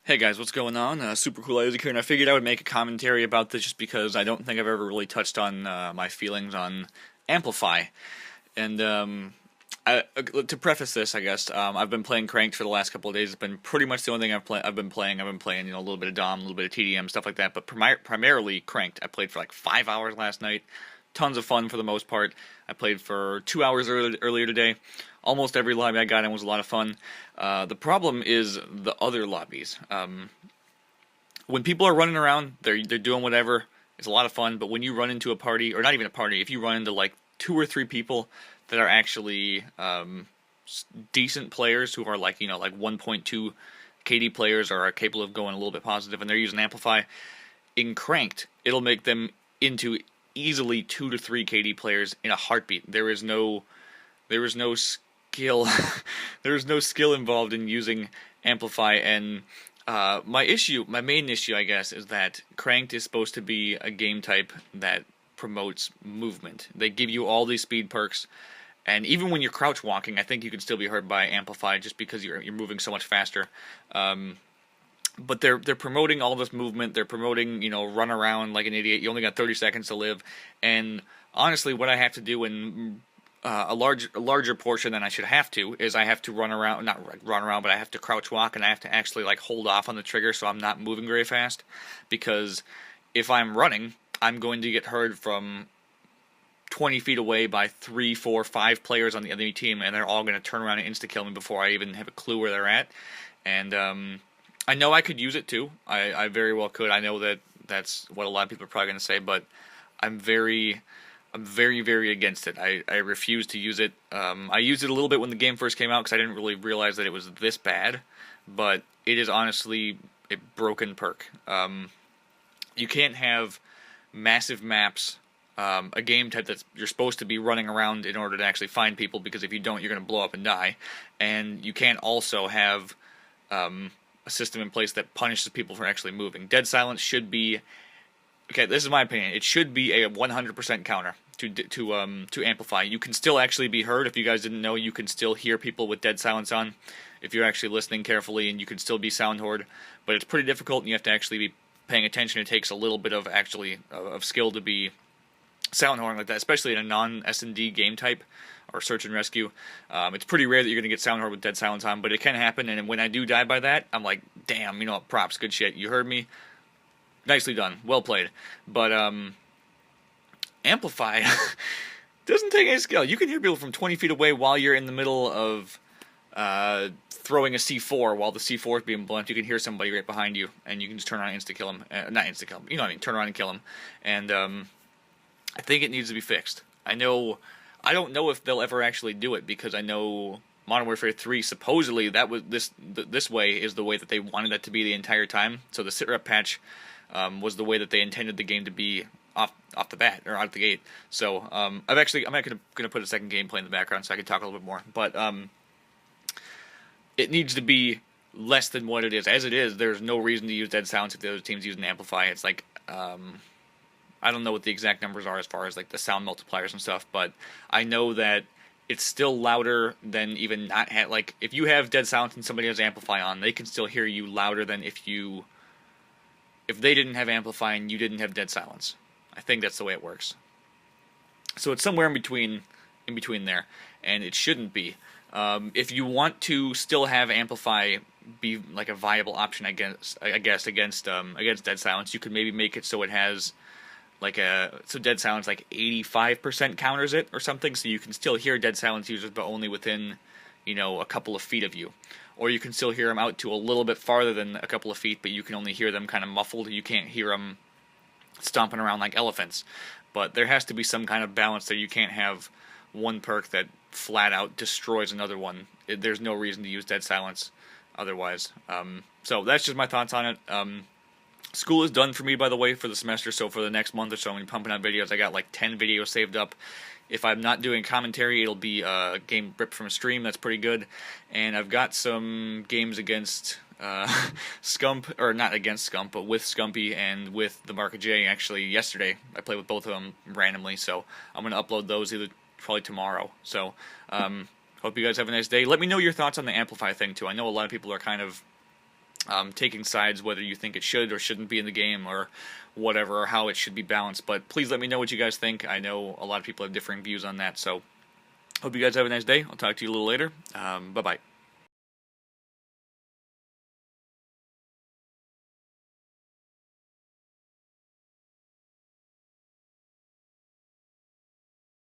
Hey guys, what's going on? Super cool Isaac here, and I figured I would make a commentary about this just because I don't think I've ever really touched on my feelings on Amplify. And to preface this, I guess I've been playing Cranked for the last couple of days. It's been pretty much the only thing I've been playing. I've been playing, a little bit of Dom, a little bit of TDM, stuff like that. But primarily Cranked. I played for like 5 hours last night. Tons of fun for the most part. I played for 2 hours earlier today. Almost every lobby I got in was a lot of fun. The problem is the other lobbies. When people are running around, they're doing whatever. It's a lot of fun. But when you run into a party, or not even a party, if you run into like two or three people that are actually decent players who are like 1.2 KD players or are capable of going a little bit positive, and they're using Amplify in Cranked, it'll make them into easily 2 to 3 KD players in a heartbeat. There is no skill there is no skill involved in using Amplify. And my main issue, I guess, is that Cranked is supposed to be a game type that promotes movement. They give you all these speed perks, and even when you're crouch walking, I think you can still be hurt by Amplify just because you're moving so much faster. But they're promoting all this movement. They're promoting, run around like an idiot. You only got 30 seconds to live. And honestly, what I have to do in a larger portion than I should have to is I have to run around, not run around, but I have to crouch walk, and I have to actually like hold off on the trigger so I'm not moving very fast. Because if I'm running, I'm going to get heard from 20 feet away by 3, 4, 5 players on the enemy team, and they're all going to turn around and insta-kill me before I even have a clue where they're at. And I know I could use it too. I very well could. I know that that's what a lot of people are probably going to say, but I'm very, very against it. I refuse to use it. I used it a little bit when the game first came out because I didn't really realize that it was this bad, but it is honestly a broken perk. You can't have massive maps, a game type that you're supposed to be running around in order to actually find people, because if you don't, you're going to blow up and die. And you can't also have a system in place that punishes people for actually moving. Dead silence should be, okay, this is my opinion, it should be a 100% counter to Amplify. You can still actually be heard. If you guys didn't know, you can still hear people with dead silence on if you're actually listening carefully, and you can still be sound hoard, but it's pretty difficult and you have to actually be paying attention. It takes a little bit of of skill to be sound horn like that, especially in a non-S&D game type or search and rescue. It's pretty rare that you're going to get sound horn with dead silence on, but it can happen. And when I do die by that, I'm like, damn, props, good shit. You heard me, nicely done, well played. But Amplify doesn't take any skill. You can hear people from 20 feet away while you're in the middle of throwing a C4 while the C4 is being blunt. You can hear somebody right behind you, and you can just turn around and insta-kill them. Not insta-kill them, turn around and kill them. And I think it needs to be fixed. I don't know if they'll ever actually do it, because I know Modern Warfare 3 supposedly that was this way is the way that they wanted that to be the entire time. So the sitrep patch was the way that they intended the game to be off the bat or out the gate. So I'm not gonna put a second gameplay in the background so I can talk a little bit more. But it needs to be less than what it is. As it is, there's no reason to use dead silence if the other team's using Amplify. It's like I don't know what the exact numbers are as far as like the sound multipliers and stuff, but I know that it's still louder than even not like if you have dead silence and somebody has Amplify on, they can still hear you louder than if they didn't have Amplify and you didn't have dead silence. I think that's the way it works. So it's somewhere in between there, and it shouldn't be. If you want to still have Amplify be like a viable option, I guess against dead silence, you could maybe make it so it has so dead silence like 85% counters it or something, so you can still hear dead silence users but only within a couple of feet of you, or you can still hear them out to a little bit farther than a couple of feet, but you can only hear them kind of muffled. You can't hear them stomping around like elephants. But there has to be some kind of balance there. You can't have one perk that flat out destroys another one. There's no reason to use dead silence otherwise. So that's just my thoughts on it. School is done for me, by the way, for the semester, so for the next month or so, I'm going to be pumping out videos. I got like 10 videos saved up. If I'm not doing commentary, it'll be a game ripped from a stream. That's pretty good. And I've got some games against Scump, or not against Scump, but with Scumpy and with the Mark J. Actually, yesterday, I played with both of them randomly, so I'm going to upload those probably tomorrow. So, hope you guys have a nice day. Let me know your thoughts on the Amplify thing, too. I know a lot of people are kind of taking sides whether you think it should or shouldn't be in the game or whatever, or how it should be balanced. But please let me know what you guys think. I know a lot of people have differing views on that, so hope you guys have a nice day. I'll talk to you a little later. Bye-bye.